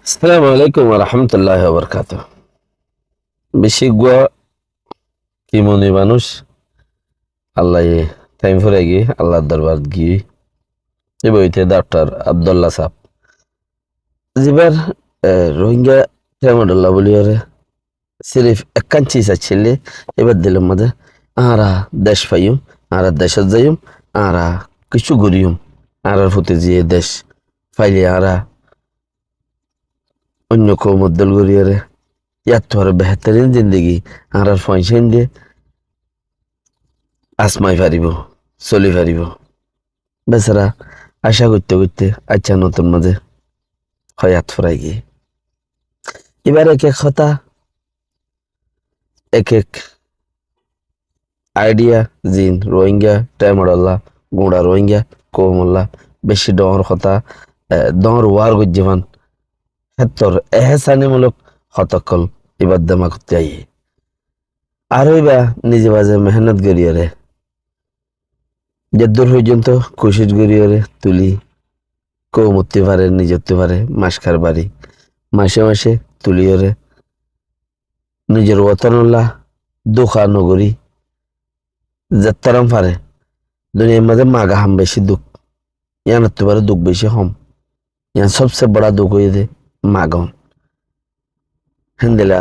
আসসালামু আলাইকুম ওয়া রাহমাতুল্লাহি ওয়া বারাকাতুহু। বেশি গুয়া কি মনে মানুষ আল্লাহ টাইম ফুরে গিয়ে আল্লাহর দরবার গিয়ে এ বইতে ডক্টর আব্দুল্লাহ সাহ জিবার রোহিঙ্গা টেমাডুল্লাহ বলি ওরে সিরিফ একখান চিজ আছে এবার দিলাম মাঝে আরা দেশ পাইম আরা দেশত যাইম আরা কিছু ঘুরিম আরার ফুতে যে দেশ ফাইলে আরা অন্য কেউ মদ্দল গড়িয়ে ইয়ার তো আর বেহতরিন জিন্দগি আরার ফয়সেন দিয়ে আসমাই পারিব চলি পারিব বেচারা আশা করতে করতে আচ্ছা নতুন মাঝে হয়াত ফুরাই গিয়ে এবার এক এক কথা এক এক আইডিয়া জিন রোহিঙ্গা টাইমডাল্লা গুঁড়া রোহিঙ্গা কৌমল্লা বেশি ডর কথা ডর ওয়ার গজ্জীবান হেতর এহসানিমূলক হতকল এবার দেমা করতে আইয়ে আর বা নিজে বাজে মেহনত গড়িয়ে যদ্দূর পর্যন্ত কোশিশ গড়িয়ে তুলি কেউ মরতে পারে নিজতে পারে মাসখার বাড়ি মাসে মাসে তুলিয়রে নিজের ওতনল্লা দুঃখা নগরী যাত্রাম পারে দুনিয়ার মাঝে মাগা হাম বেশি দুঃখ ইয়ান হতে পারে দুঃখ বেশি হম ইয়ান সবচেয়ে বড়া দুঃখ হয়ে দে মাগন হেন্দেলা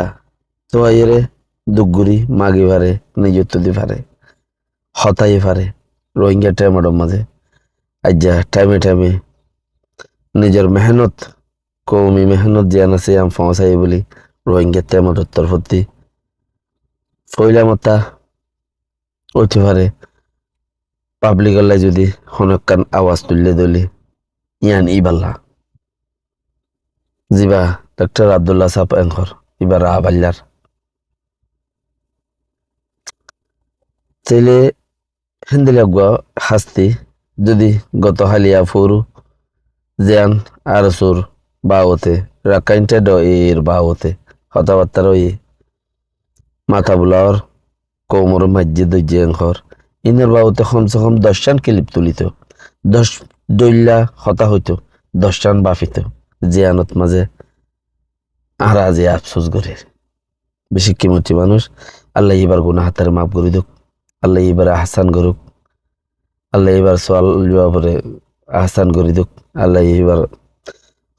তো আইরে দুঃখগুড়ি মাগি পারে নিজত্ব দি পারে হতাই পারে রোহিঙ্গা টাইমের মাঝে আজ্জা টাইমে টাইমে নিজের মেহনত কৌমি মেহনত জিয়ান আছে আম ফসাই বলি রোহিঙ্গা টাইমের তরফতি ফইলা মতা উঠতে পারে পাবলিক আল্লাহ যদি হনকান আওয়াজ তুললে দলি ইয়ান ইবাল্লা জিবা ডক্টর আব্দুল্লাহ সাহ এনখর ইবার আবাল্লার চাইলে হিন্দিলা গুয়া হাস্তি যদি গত হালিয়া ফুরু জিয়ান আরসুর বাওতে রাকাইনটা ড এর বাওতে কথাবার্তার ওই মাথা বুলাওর কৌমর মসজিদ জিয়ানখর ইনের বাবুতে কমসে কম 10 ক্লিপ তুলিত 10 দইল্লা হতা হইতো 10 বাফিত জিয়ানত মাঝে আরা যে আফসোস করে বেশি কিমতি মানুষ আল্লাহ এবার গুনাহ হাতের মাফ করে দুক আল্লাহ এবার আহসান করুক আল্লাহ এবার সোয়াল জবাবরে আহসান করে দুক আল্লাহ এবার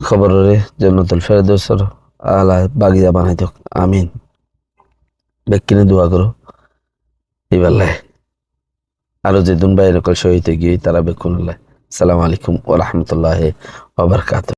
খবরের জান্নাতুল ফেরদৌসর আলা বাগিয়া বানাই দুক আমিন বেকিনে দোয়া করো এবার লাই আরো যে দুন বাইরে কল শহীদ গিয়ে তারা বেকুন আল্লাহ। আসসালামু আলাইকুম ওয়া রাহমাতুল্লাহি ওয়া বারাকাতুহু।